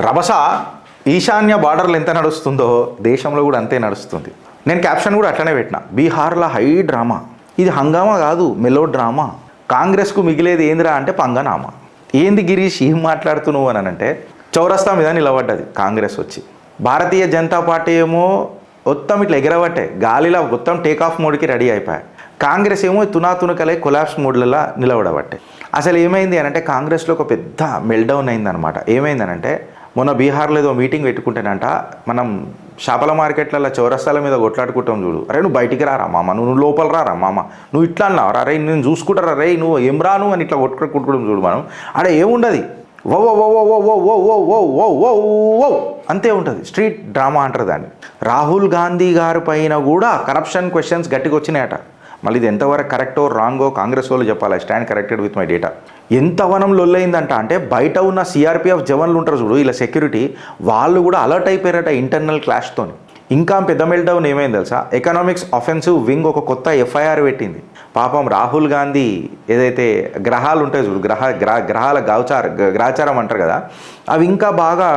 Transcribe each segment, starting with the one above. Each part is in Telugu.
రభస ఈశాన్య బార్డర్లు ఎంత నడుస్తుందో దేశంలో కూడా అంతే నడుస్తుంది. నేను క్యాప్షన్ కూడా అట్లనే పెట్టిన, బీహార్లో హై డ్రామా, ఇది హంగామా కాదు మెలో డ్రామా, కాంగ్రెస్కు మిగిలేది ఏందిరా అంటే పంగనామా. ఏంది గిరీష్ ఏం మాట్లాడుతున్నావు అని అంటే, చౌరస్తా మీద నిలబడ్డది కాంగ్రెస్ వచ్చి, భారతీయ జనతా పార్టీ ఏమో మొత్తం ఇట్లా ఎగరబట్టే గాలిలో మొత్తం టేక్ ఆఫ్ మోడ్కి రెడీ అయిపోయాయి. కాంగ్రెస్ ఏమో తునాతునకలే కొలాప్స్ మోడ్లలో నిలబడబట్టే. అసలు ఏమైంది అని అంటే కాంగ్రెస్లో ఒక పెద్ద మెల్డౌన్ అయిందనమాట. ఏమైందనంటే మొన్న బీహార్లో ఏదో మీటింగ్ పెట్టుకుంటేనంట, మనం చేపల మార్కెట్లలో చౌరస్తాల మీద కొట్లాడుకుంటాం చూడు, అరే నువ్వు బయటికి రారా మామ, నువ్వు లోపల రారా మామ, నువ్వు ఇట్లా అన్నావు అరే నేను చూసుకుంటారా రే, నువ్వు ఏం రాను అని ఇట్లా కొట్టుకుంటాం చూడు. మనం ఆడ ఏముండదు, ఓ ఓ ఓ ఓ ఓ ఓ ఓ ఓ ఓ ఓ ఓ అంతే ఉంటుంది. స్ట్రీట్ డ్రామా అంటారు దాన్ని. రాహుల్ గాంధీ గారి పైన కూడా కరప్షన్ క్వశ్చన్స్ గట్టిగా వచ్చినాయట. మళ్ళీ ఇది ఎంతవరకు కరెక్టో రాంగో కాంగ్రెస్ వాళ్ళు చెప్పాలి. Stand corrected with my data. ఎంతవనం లొల్లయిందంట అంటే బయట ఉన్న సిఆర్పిఎఫ్ జవాన్లు ఉంటారు చూడు, ఇలా సెక్యూరిటీ, వాళ్ళు కూడా అలర్ట్ అయిపోయారట ఇంటర్నల్ క్లాష్తో. ఇంకా పెద్ద మెల్డౌన్ ఏమైంది తెలుసా, ఎకనామిక్స్ ఆఫెన్సివ్ వింగ్ ఒక కొత్త ఎఫ్ఐఆర్ పెట్టింది. పాపం రాహుల్ గాంధీ ఏదైతే గ్రహాలు ఉంటాయి చూడు, గ్రహాల గ్రహచారం అంటారు కదా, అవి ఇంకా బాగా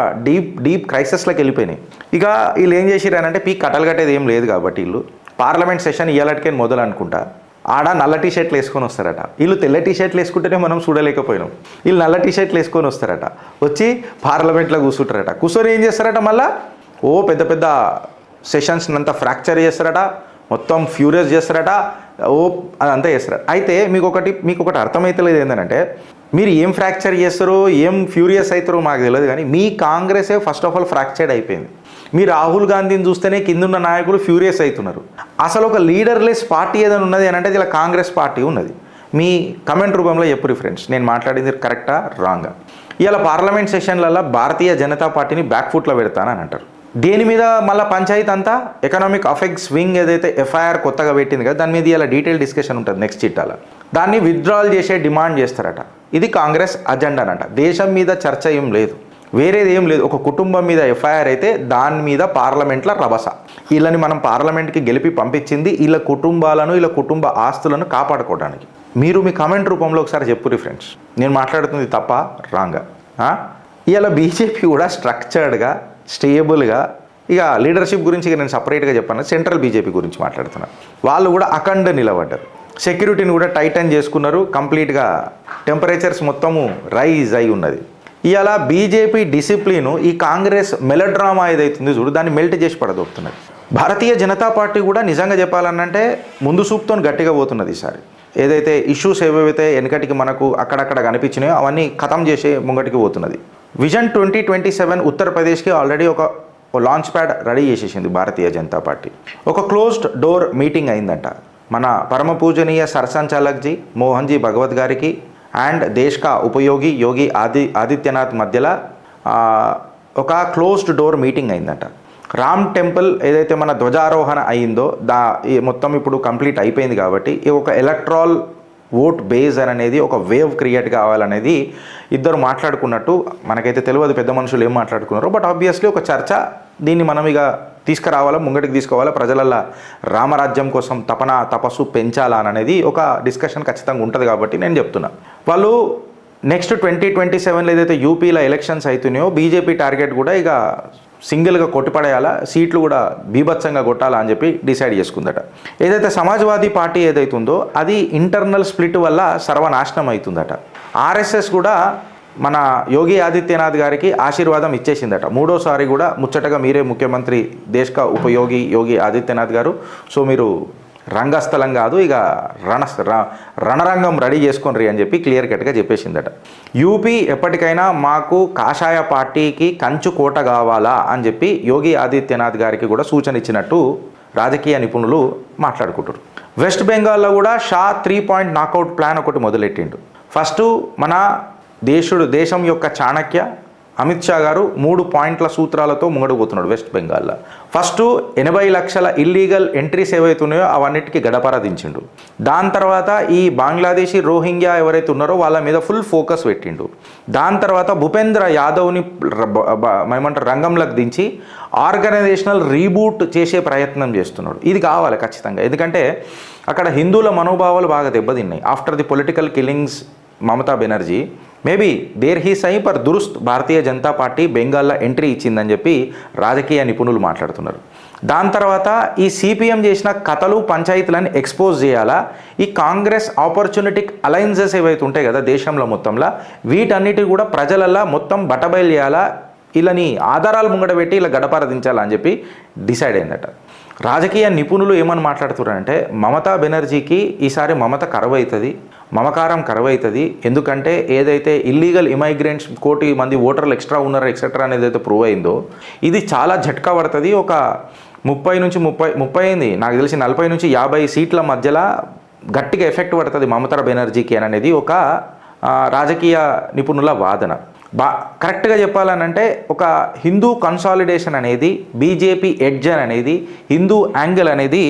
డీప్ క్రైసిస్లోకి వెళ్ళిపోయినాయి. ఇక వీళ్ళు ఏం చేసిరానంటే పీక్ కట్టలు కట్టేది ఏం లేదు కాబట్టి వీళ్ళు పార్లమెంట్ సెషన్ ఇయ్యాలటికే మొదలు అనుకుంటా, ఆడ నల్ల టీషర్ట్లు వేసుకొని వస్తారట. వీళ్ళు తెల్ల టీషర్ట్లు వేసుకుంటేనే మనం చూడలేకపోయినాం, వీళ్ళు నల్ల టీషర్ట్లు వేసుకొని వస్తారట, వచ్చి పార్లమెంట్లో కూర్చుంటారట. కూర్చొని ఏం చేస్తారట, మళ్ళీ ఓ పెద్ద పెద్ద సెషన్స్ అంతా ఫ్రాక్చర్ చేస్తారట, మొత్తం ఫ్యూరియస్ చేస్తారట, ఓ అదంతా చేస్తారట. అయితే మీకు ఒకటి అర్థమవుతలేదు ఏంటంటే, మీరు ఏం ఫ్రాక్చర్ చేస్తారో ఏం ఫ్యూరియస్ అవుతారో మాకు తెలియదు, కానీ మీ కాంగ్రెసే ఫస్ట్ ఆఫ్ ఆల్ ఫ్రాక్చర్డ్ అయిపోయింది. మీ రాహుల్ గాంధీని చూస్తేనే కిందున్న నాయకులు ఫ్యూరియస్ అవుతున్నారు. అసలు ఒక లీడర్లెస్ పార్టీ ఏదైనా ఉన్నది అని అంటే ఇలా కాంగ్రెస్ పార్టీ ఉన్నది. మీ కమెంట్ రూపంలో చెప్పు ఫ్రెండ్స్, నేను మాట్లాడింది కరెక్టా రాంగా. ఇలా పార్లమెంట్ సెషన్లలో భారతీయ జనతా పార్టీని బ్యాక్ ఫుట్లో పెడతానని అంటారు. దేని మీద మళ్ళీ పంచాయతీ అంతా ఎకనామిక్ అఫెక్ట్స్ వింగ్ ఏదైతే ఎఫ్ఐఆర్ కొత్తగా పెట్టింది కదా, దాని మీద ఇలా డీటెయిల్ డిస్కషన్ ఉంటుంది నెక్స్ట్ చిట్టాల. దాన్ని విత్డ్రాల్ చేసే డిమాండ్ చేస్తారట. ఇది కాంగ్రెస్ అజెండా అనట. దేశం మీద చర్చ ఏం లేదు, వేరేది ఏం లేదు. ఒక కుటుంబం మీద ఎఫ్ఐఆర్ అయితే దాని మీద పార్లమెంట్లో రభస. వీళ్ళని మనం పార్లమెంట్కి గెలిపి పంపించింది వీళ్ళ కుటుంబాలను వీళ్ళ కుటుంబ ఆస్తులను కాపాడుకోవడానికి. మీరు మీ కమెంట్ రూపంలో ఒకసారి చెప్పుర్రి ఫ్రెండ్స్, నేను మాట్లాడుతుంది తప్ప రాంగా. ఇలా బీజేపీ కూడా స్ట్రక్చర్డ్గా స్టేబుల్గా, ఇక లీడర్షిప్ గురించి నేను సపరేట్గా చెప్పాను, సెంట్రల్ బీజేపీ గురించి మాట్లాడుతున్నాను. వాళ్ళు కూడా అఖండ నిలబడ్డారు, సెక్యూరిటీని కూడా టైటన్ చేసుకున్నారు, కంప్లీట్గా టెంపరేచర్స్ మొత్తము రైజ్ అయి ఉన్నది. ఇవాళ బీజేపీ డిసిప్లిను ఈ కాంగ్రెస్ మెలోడ్రామా ఏదైతుంది చూడు, దాన్ని మెల్ట్ చేసి పడదొక్కుతున్నది. భారతీయ జనతా పార్టీ కూడా నిజంగా చెప్పాలనంటే ముందు సూపుతో గట్టిగా పోతున్నది ఈసారి. ఏదైతే ఇష్యూస్ ఏవైతే వెనకటికి మనకు అక్కడక్కడ కనిపించినాయో అవన్నీ ఖతం చేసే ముంగటికి పోతున్నది. విజన్ 2027 ఉత్తరప్రదేశ్కి ఆల్రెడీ ఒక లాంచ్ ప్యాడ్ రెడీ చేసేసింది భారతీయ జనతా పార్టీ. ఒక క్లోజ్డ్ డోర్ మీటింగ్ అయిందంట. మన పరమ పూజనీయ సర్సంచాలక్జీ మోహన్జీ భగవత్ గారికి అండ్ దేశ్ కా ఉపయోగి యోగి ఆదిత్యనాథ్ మధ్యలో ఒక క్లోజ్డ్ డోర్ మీటింగ్ అయిందట. రామ్ టెంపుల్ ఏదైతే మన ధ్వజారోహణ అయిందో మొత్తం ఇప్పుడు కంప్లీట్ అయిపోయింది కాబట్టి ఒక ఎలక్ట్రాల్ ఓట్ బేస్ అనేది ఒక వేవ్ క్రియేట్ కావాలనేది ఇద్దరు మాట్లాడుకున్నట్టు మనకైతే తెలియదు పెద్ద మనుషులు ఏం మాట్లాడుకున్నారో. బట్ ఆబ్వియస్లీ ఒక చర్చ, దీన్ని మనం ఇక తీసుకురావాలా, ముంగటికి తీసుకోవాలా, ప్రజలల్లో రామరాజ్యం కోసం తపస్సు పెంచాలా అనేది ఒక డిస్కషన్ ఖచ్చితంగా ఉంటుంది కాబట్టి నేను చెప్తున్నా. వాళ్ళు నెక్స్ట్ 2027లో ఏదైతే యూపీలో ఎలక్షన్స్ అవుతున్నాయో బీజేపీ టార్గెట్ కూడా ఇక సింగిల్గా కొట్టిపడేయాలా, సీట్లు కూడా బీభత్సంగా కొట్టాలా అని చెప్పి డిసైడ్ చేసుకుందట. ఏదైతే సమాజ్వాదీ పార్టీ ఏదైతుందో అది ఇంటర్నల్ స్ప్లిట్ వల్ల సర్వనాశనం అవుతుందట. ఆర్ఎస్ఎస్ కూడా మన యోగి ఆదిత్యనాథ్ గారికి ఆశీర్వాదం ఇచ్చేసిందట. మూడోసారి కూడా ముచ్చటగా మీరే ముఖ్యమంత్రి దేశ్ కా ఉపయోగి యోగి ఆదిత్యనాథ్ గారు, సో మీరు రంగస్థలం కాదు ఇక రణరంగం రెడీ చేసుకొనిరి అని చెప్పి క్లియర్ కట్గా చెప్పేసిందట. యూపీ ఎప్పటికైనా మాకు కాషాయ పార్టీకి కంచు కోట కావాలా అని చెప్పి యోగి ఆదిత్యనాథ్ గారికి కూడా సూచన ఇచ్చినట్టు రాజకీయ నిపుణులు మాట్లాడుకుంటారు. వెస్ట్ బెంగాల్లో కూడా షా 3 పాయింట్ నాకౌట్ ప్లాన్ ఒకటి మొదలెట్టిండు. ఫస్ట్ మన దేశం యొక్క చాణక్య అమిత్ షా గారు 3 పాయింట్ల సూత్రాలతో ముంగడిపోతున్నాడు వెస్ట్ బెంగాల్లో. ఫస్ట్ 80 లక్షల ఇల్లీగల్ ఎంట్రీస్ ఏవైతున్నాయో అవన్నిటికీ గడపరాదించిండు. దాని తర్వాత ఈ బంగ్లాదేశీ రోహింగ్యా ఎవరైతే ఉన్నారో వాళ్ళ మీద ఫుల్ ఫోకస్ పెట్టిండు. దాని తర్వాత భూపేంద్ర యాదవ్ని ఏమంటారు రంగంలోకి దించి ఆర్గనైజేషనల్ రీబూట్ చేసే ప్రయత్నం చేస్తున్నాడు. ఇది కావాలి ఖచ్చితంగా, ఎందుకంటే అక్కడ హిందువుల మనోభావాలు బాగా దెబ్బతిన్నాయి. After the political killings Mamata Banerjee maybe there he సై పర్ దురుస్త్ భారతీయ జనతా పార్టీ బెంగాల్లో ఎంట్రీ ఇచ్చిందని చెప్పి రాజకీయ నిపుణులు మాట్లాడుతున్నారు. దాని తర్వాత ఈ సిపిఎం చేసిన కథలు పంచాయతీలను ఎక్స్పోజ్ చేయాలా, ఈ కాంగ్రెస్ ఆపర్చునిటిక్ అలయన్సెస్ ఏవైతే ఉంటాయి కదా దేశంలో మొత్తంలో, వీటన్నిటి కూడా ప్రజలల్లా మొత్తం బట్టబయలు చేయాలా, వీళ్ళని ఆధారాలు ముంగడ పెట్టి ఇలా గడపారదించాలా అని చెప్పి డిసైడ్ అయిందట. రాజకీయ నిపుణులు ఏమని మాట్లాడుతున్నారంటే మమతా బెనర్జీకి ఈసారి మమత కరువవుతుంది, మమకారం కరువవుతుంది. ఎందుకంటే ఏదైతే ఇల్లీగల్ ఇమైగ్రెంట్స్ 1 కోటి మంది ఓటర్లు ఎక్స్ట్రా ఉన్నారు ఎక్సెట్రా అనేది అయితే ప్రూవ్ అయిందో ఇది చాలా झटका పడుతుంది. ఒక 30 నుంచి 30 అయింది నాకు తెలిసి 40 నుంచి 50 సీట్ల మధ్యలో గట్టిగా ఎఫెక్ట్ పడుతుంది మమతా బెనర్జీకి అని అనేది ఒక రాజకీయ నిపుణుల వాదన. కరెక్ట్గా చెప్పాలనంటే ఒక హిందూ కన్సాలిడేషన్ అనేది, బీజేపీ ఎడ్జ్ అనేది, హిందూ యాంగిల్ అనేది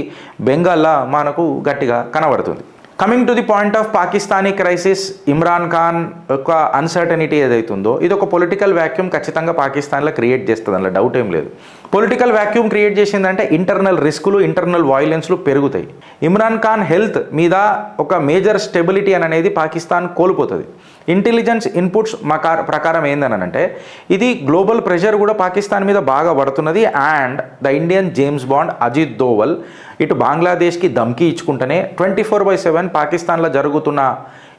బెంగాల్లో మనకు గట్టిగా కనబడుతుంది. Coming to the point of Pakistani crisis, Imran Khan యొక్క అన్సర్టనిటీ ఏదైతుందో ఇది ఒక పొలిటికల్ వ్యాక్యూమ్ ఖచ్చితంగా పాకిస్తాన్లో క్రియేట్ చేస్తుంది, అందులో డౌట్ ఏం లేదు. పొలిటికల్ వ్యాక్యూమ్ క్రియేట్ చేసిందంటే ఇంటర్నల్ రిస్కులు, ఇంటర్నల్ వైలెన్స్లు పెరుగుతాయి. ఇమ్రాన్ ఖాన్ హెల్త్ మీద ఒక మేజర్ స్టెబిలిటీ అనేది పాకిస్తాన్ కోల్పోతుంది. ఇంటెలిజెన్స్ ఇన్పుట్స్ ప్రకారం ఏందనంటే ఇది గ్లోబల్ ప్రెషర్ కూడా పాకిస్తాన్ మీద బాగా పడుతున్నది. And the Indian James Bond Ajit Doval ఇటు బంగ్లాదేశ్కి ధమ్కీ ఇచ్చుకుంటూనే 24/7 పాకిస్తాన్లో జరుగుతున్న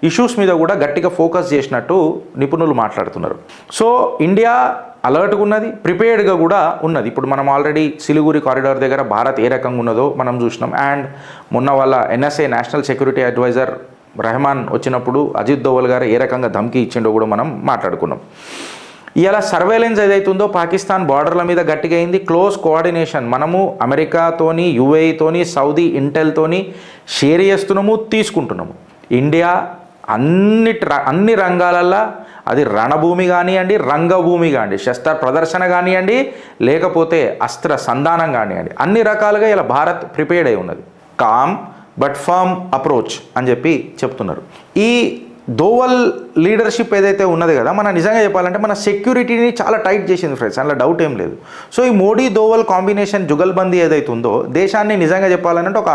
ఇష్యూస్ మీద కూడా గట్టిగా ఫోకస్ చేసినట్టు నిపుణులు మాట్లాడుతున్నారు. సో ఇండియా అలర్ట్గా ఉన్నది, ప్రిపేర్డ్గా కూడా ఉన్నది. ఇప్పుడు మనం ఆల్రెడీ సిలిగురి కారిడార్ దగ్గర భారత్ ఏ రకంగా ఉన్నదో మనం చూసినాం. అండ్ మొన్న వాళ్ళ NSA national security advisor Rehman వచ్చినప్పుడు అజిత్ దోవల్ గారు ఏ రకంగా ధమ్కీ ఇచ్చిండో కూడా మనం మాట్లాడుకున్నాం. ఇలా సర్వేలెన్స్ ఏదైతుందో పాకిస్తాన్ బార్డర్ల మీద గట్టిగా అయింది. క్లోజ్ కోఆర్డినేషన్ మనము అమెరికాతోని, యుఏఈతోని, సౌదీ ఇంటెల్తోని షేర్ చేస్తున్నాము, తీసుకుంటున్నాము. ఇండియా అన్ని రంగాలల్లో అది రణభూమి కానివ్వండి, రంగభూమి కానివ్వండి, శస్త్ర ప్రదర్శన కానివ్వండి, లేకపోతే అస్త్ర సంధానం కానివ్వండి, అన్ని రకాలుగా ఇలా భారత్ ప్రిపేర్డ్ అయి ఉన్నది. కామ్ బట్ ఫర్మ్ అప్రోచ్ అని చెప్పి చెప్తున్నారు. ఈ దోవల్ లీడర్షిప్ ఏదైతే ఉన్నది కదా, మన నిజంగా చెప్పాలంటే మన సెక్యూరిటీని చాలా టైట్ చేసింది ఫ్రెండ్స్, అందులో డౌట్ ఏం లేదు. సో ఈ మోడీ దోవల్ కాంబినేషన్ జుగల్బందీ ఏదైతే ఉందో దేశాన్ని నిజంగా చెప్పాలంటే ఒక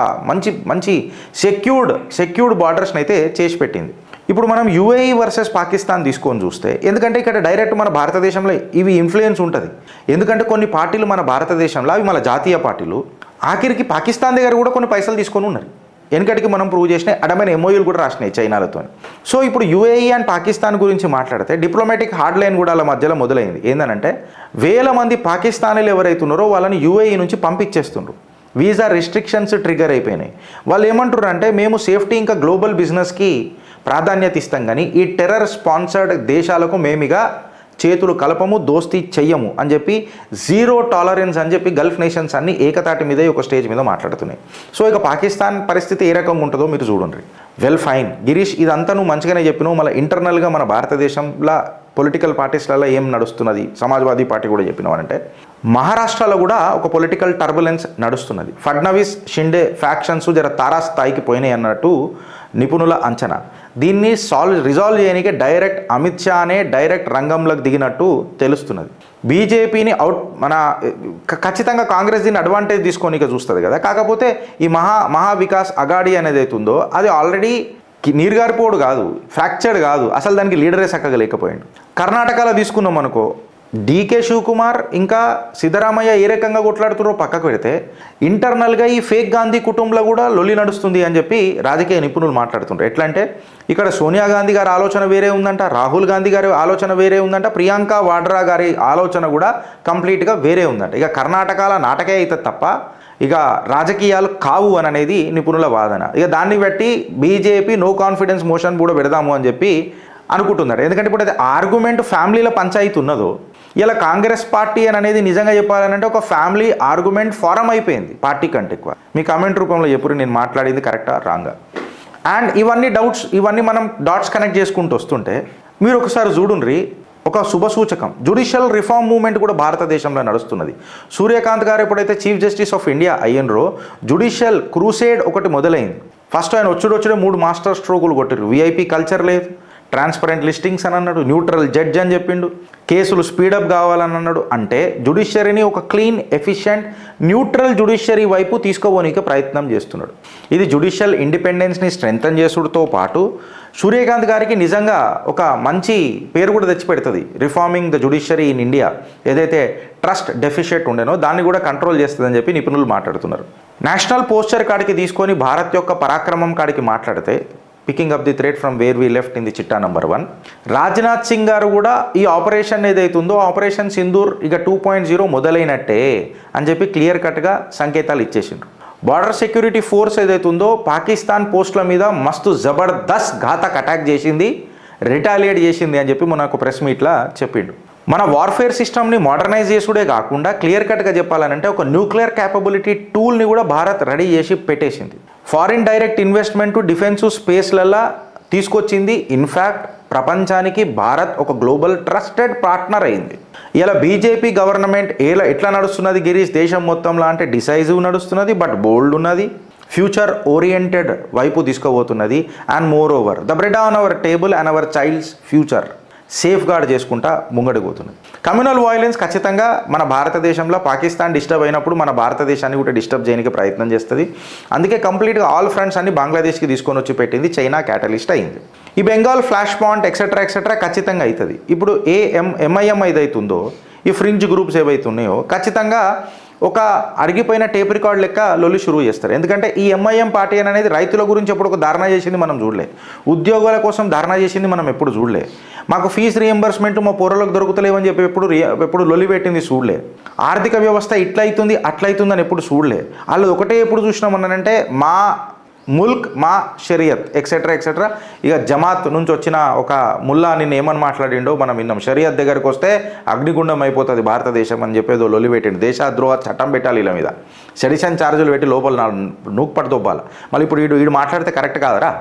మంచి సెక్యూర్డ్ బార్డర్స్ని అయితే చేసి పెట్టింది. ఇప్పుడు మనం యుఏఈ వర్సెస్ పాకిస్తాన్ తీసుకొని చూస్తే, ఎందుకంటే ఇక్కడ డైరెక్ట్ మన భారతదేశంలో ఇవి ఇన్ఫ్లుయెన్స్ ఉంటుంది. ఎందుకంటే కొన్ని పార్టీలు మన భారతదేశంలో అవి మన జాతీయ పార్టీలు ఆఖరికి పాకిస్తాన్ దగ్గర కూడా కొన్ని పైసలు తీసుకొని ఉన్నారు. వెనకటికి మనం ప్రూవ్ చేసిన అడమైన ఎంఓయూలు కూడా రాసినాయి చైనాలతో. సో ఇప్పుడు యుఏఈ అండ్ పాకిస్తాన్ గురించి మాట్లాడితే డిప్లొమాటిక్ హార్డ్ లైన్ కూడా వాళ్ళ మధ్యలో మొదలైంది. ఏంటంటే 1000 మంది పాకిస్తానీలు ఎవరైతే ఉన్నారో వాళ్ళని యుఏఈ నుంచి పంపించేస్తుండ్రు. వీసా రిస్ట్రిక్షన్స్ ట్రిగర్ అయిపోయినాయి. వాళ్ళు ఏమంటారు అంటే మేము సేఫ్టీ ఇంకా గ్లోబల్ బిజినెస్కి ప్రాధాన్యత ఇస్తాం, కానీ ఈ టెర్రర్ స్పాన్సర్డ్ దేశాలకు మేమిగా చేతులు కలపము, దోస్తీ చెయ్యము అని చెప్పి, జీరో టాలరెన్స్ అని చెప్పి గల్ఫ్ నేషన్స్ అన్ని ఏకతాటి మీదే ఒక స్టేజ్ మీద మాట్లాడుతున్నాయి. సో ఇక పాకిస్తాన్ పరిస్థితి ఏ రకంగా ఉంటుందో మీరు చూడండి. వెల్ ఫైన్ గిరీష్, ఇదంతా నువ్వు మంచిగానే చెప్పినావు. మళ్ళీ ఇంటర్నల్గా మన భారతదేశంలో పొలిటికల్ పార్టీస్లలో ఏం నడుస్తున్నది, సమాజ్వాదీ పార్టీ కూడా చెప్పినావు అంటే మహారాష్ట్రలో కూడా ఒక పొలిటికల్ టర్బులెన్స్ నడుస్తున్నది. ఫడ్నవీస్ షిండే ఫ్యాక్షన్స్ జర తారాస్థాయికి పోయినాయి అన్నట్టు నిపుణుల అంచనా. దీన్ని రిజాల్వ్ చేయడానికి డైరెక్ట్ అమిత్ షానే డైరెక్ట్ రంగంలోకి దిగినట్టు తెలుస్తున్నది. బీజేపీని ఖచ్చితంగా కాంగ్రెస్ దీన్ని అడ్వాంటేజ్ తీసుకోనిక చూస్తుంది కదా. కాకపోతే ఈ మహావికాస్ అఘాడీ అనేది అవుతుందో అది ఆల్రెడీ నీరుగారిపోడు కాదు, ఫ్రాక్చర్డ్ కాదు, అసలు దానికి లీడరే చక్కగా లేకపోయింది. కర్ణాటకలో తీసుకున్నాం అనుకో, డీకే శివకుమార్ ఇంకా సిద్ధరామయ్య ఏ రకంగా కొట్లాడుతున్నారో పక్కకు పెడితే ఇంటర్నల్గా ఈ ఫేక్ గాంధీ కుటుంబంలో కూడా లొల్లి నడుస్తుంది అని చెప్పి రాజకీయ నిపుణులు మాట్లాడుతుంటారు. ఎట్లా అంటే ఇక్కడ సోనియా గాంధీ గారి ఆలోచన వేరే ఉందంట, రాహుల్ గాంధీ గారి ఆలోచన వేరే ఉందంట, ప్రియాంక వాడ్రా గారి ఆలోచన కూడా కంప్లీట్గా వేరే ఉందంట. ఇక కర్ణాటకలో నాటకే అయితే తప్ప ఇక రాజకీయాలు కావు అని అనేది నిపుణుల వాదన. ఇక దాన్ని బట్టి బీజేపీ నో కాన్ఫిడెన్స్ మోషన్ కూడా పెడదాము అని చెప్పి అనుకుంటున్నారు. ఎందుకంటే ఇప్పుడు అది ఆర్గ్యుమెంట్ ఫ్యామిలీల పంచాయతీ ఉన్నదో, ఇలా కాంగ్రెస్ పార్టీ అని అనేది నిజంగా చెప్పాలంటే ఒక ఫ్యామిలీ ఆర్గ్యుమెంట్ ఫారం అయిపోయింది పార్టీ కంటే ఎక్కువ. మీ కామెంట్ రూపంలో ఎప్పుడు నేను మాట్లాడింది కరెక్టా రాంగా. అండ్ ఇవన్నీ మనం డాట్స్ కనెక్ట్ చేసుకుంటూ వస్తుంటే మీరు ఒకసారి చూడుండ్రి, ఒక శుభసూచకం జ్యుడిషియల్ రిఫార్మ్ మూవ్మెంట్ కూడా భారతదేశంలో నడుస్తున్నది. సూర్యకాంత్ గారు ఎప్పుడైతే చీఫ్ జస్టిస్ ఆఫ్ ఇండియా అయ్యినరో జ్యుడిషియల్ క్రూసేడ్ ఒకటి మొదలైంది. ఫస్ట్ ఆయన వచ్చుడే 3 మాస్టర్ స్ట్రోకులు కొట్టారు. విఐపి కల్చర్ లేదు, ట్రాన్స్పరెంట్ లిస్టింగ్స్ అని అన్నాడు, న్యూట్రల్ జడ్జ్ అని చెప్పిండు, కేసులు స్పీడప్ కావాలని అన్నాడు. అంటే జ్యుడిషియరీని ఒక క్లీన్, ఎఫిషియంట్, న్యూట్రల్ జ్యుడిషియరీ వైపు తీసుకోవడానికి ప్రయత్నం చేస్తున్నాడు. ఇది జ్యుడిషియల్ ఇండిపెండెన్స్ని స్ట్రెంథన్ చేసుడుతో పాటు సూర్యకాంత్ గారికి నిజంగా ఒక మంచి పేరు కూడా తెచ్చిపెడుతుంది. Reforming the judiciary in India ఏదైతే ట్రస్ట్ డెఫిషియట్ ఉండేనో దాన్ని కూడా కంట్రోల్ చేస్తుందని చెప్పి నిపుణులు మాట్లాడుతున్నారు. నేషనల్ పోస్చర్ కాడికి తీసుకొని భారత్ యొక్క పరాక్రమం కాడికి మాట్లాడితే picking up the thread from where we left in the చిట్టా నంబర్ 1, రాజ్నాథ్ సింగ్ గారు కూడా ఈ ఆపరేషన్ ఏదైతే ఉందో ఆపరేషన్ సింధూర్ ఇక 2.0 మొదలైనట్టే అని చెప్పి క్లియర్ కట్గా సంకేతాలు ఇచ్చేసిండ్రు. బార్డర్ సెక్యూరిటీ ఫోర్స్ ఏదైతే ఉందో పాకిస్తాన్ పోస్టుల మీద మస్తు జబర్దస్త్ ఘాతక్ అటాక్ చేసింది, రిటాలియేట్ చేసింది అని చెప్పి మనకు ప్రెస్ మీట్లో చెప్పిండు. మన వార్ఫేర్ సిస్టమ్ని మోడర్నైజ్ చేసుడే కాకుండా క్లియర్ కట్గా చెప్పాలంటే ఒక న్యూక్లియర్ క్యాపబిలిటీ టూల్ని కూడా భారత్ రెడీ చేసి పెట్టేసింది. ఫారిన్ డైరెక్ట్ ఇన్వెస్ట్మెంట్ డిఫెన్స్ స్పేస్లల్లో తీసుకొచ్చింది. ఇన్ఫ్యాక్ట్ ప్రపంచానికి భారత్ ఒక గ్లోబల్ ట్రస్టెడ్ పార్ట్నర్ అయింది. ఇలా బీజేపీ గవర్నమెంట్ ఎట్లా నడుస్తున్నది గిరీష్ దేశం మొత్తంలో అంటే డిసైజివ్ నడుస్తున్నది, బట్ బోల్డ్ ఉన్నది, ఫ్యూచర్ ఓరియంటెడ్ వైపు తీసుకోబోతున్నది. And moreover the bread on our table and our child's future safeguard చేసుకుంటా ముంగడిపోతున్నది. కమ్యూనల్ వైలెన్స్ ఖచ్చితంగా మన భారతదేశంలో పాకిస్తాన్ డిస్టర్బ్ అయినప్పుడు మన భారతదేశాన్ని కూడా డిస్టర్బ్ చేయడానికి ప్రయత్నం చేస్తుంది. అందుకే కంప్లీట్గా ఆల్ ఫ్రంట్స్ అన్ని బంగ్లాదేశ్కి తీసుకొని వచ్చి పెట్టింది, చైనా క్యాటలిస్ట్ అయింది. ఈ బెంగాల్ ఫ్లాష్ పాయింట్ ఎక్సెట్రా ఖచ్చితంగా అవుతుంది. ఇప్పుడు ఎంఐఎం ఏదైతుందో ఈ ఫ్రింజ్ గ్రూప్స్ ఏవైతే ఉన్నాయో ఖచ్చితంగా ఒక అరిగిపోయిన టేప్ రికార్డ్ లెక్క లొల్లి షురువు చేస్తారు. ఎందుకంటే ఈ ఎంఐఎం పార్టీ అనేది రైతుల గురించి ఎప్పుడు ఒక ధారణ చేసింది మనం చూడలే, ఉద్యోగాల కోసం ధారణ చేసింది మనం ఎప్పుడు చూడలే, మాకు ఫీజు రీఎంబర్స్మెంట్ మా పౌరులకు దొరుకుతలేవని చెప్పి ఎప్పుడు లొల్లి పెట్టింది చూడలే, ఆర్థిక వ్యవస్థ ఇట్లా అవుతుంది అట్లా అవుతుంది అని ఎప్పుడు చూడలే. వాళ్ళు ఒకటే ఎప్పుడు చూసినామన్నానంటే మా ముల్క్ మా షరియత్ ఎక్సెట్రా. ఇక జమాత్ నుంచి వచ్చిన ఒక ముల్లా నిన్న ఏమని మాట్లాడిండో మనం విన్నాం. షరియత్ దగ్గరికి వస్తే అగ్నిగుండం అయిపోతుంది భారతదేశం అని చెప్పేదో లొల్లి పెట్టిండు. దేశద్రోహ చట్టం పెట్టాలి వీళ్ళ మీద, సెడిషన్ ఛార్జీలు పెట్టి లోపల నూకుపడి తొప్పాలి. మళ్ళీ ఇప్పుడు వీడు మాట్లాడితే కరెక్ట్ కాదరా,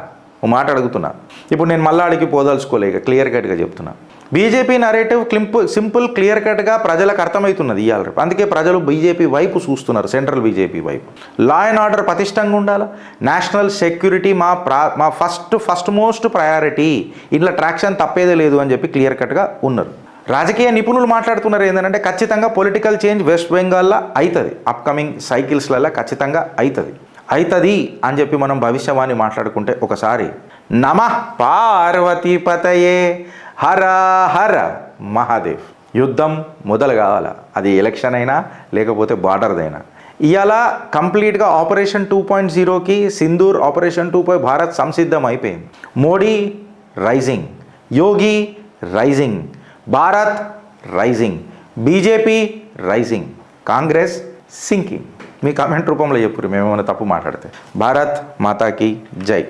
ఓ మాట అడుగుతున్నా. ఇప్పుడు నేను మళ్ళీ అడిగి పోదలుచుకోలే, ఇక క్లియర్ కట్గా చెప్తున్నా. బీజేపీ నరేటివ్ సింపుల్ క్లియర్ కట్గా ప్రజలకు అర్థమవుతున్నది ఇవాళ రేపు. అందుకే ప్రజలు బీజేపీ వైపు చూస్తున్నారు, సెంట్రల్ బీజేపీ వైపు. లా అండ్ ఆర్డర్ పటిష్టంగా ఉండాలి, నేషనల్ సెక్యూరిటీ మా ఫస్ట్ మోస్ట్ ప్రయారిటీ, ఇట్లా ట్రాక్షన్ తప్పేదే లేదు అని చెప్పి క్లియర్ కట్గా ఉన్నారు. రాజకీయ నిపుణులు మాట్లాడుతున్నారు ఏంటంటే ఖచ్చితంగా పొలిటికల్ చేంజ్ వెస్ట్ బెంగాల్లో అవుతుంది, అప్కమింగ్ సైకిల్స్లలో ఖచ్చితంగా అవుతుంది అని చెప్పి మనం భవిష్యవాణి మాట్లాడుకుంటే ఒకసారి నమః పార్వతీపతయే హర హర మహాదేవ్. యుద్ధం మొదలు కావాలా, అది ఎలక్షన్ అయినా లేకపోతే బార్డర్దైనా. ఇవాళ కంప్లీట్గా ఆపరేషన్ 2.0కి సింధూర్ ఆపరేషన్ 2 భారత్ సంసిద్ధం అయిపోయింది. Modi rising, Yogi rising, Bharat rising, BJP rising, Congress sinking. మీ కామెంట్ రూపంలో చెప్పురు మేమేమైనా తప్పు మాట్లాడితే. భారత్ మాతాకి జై.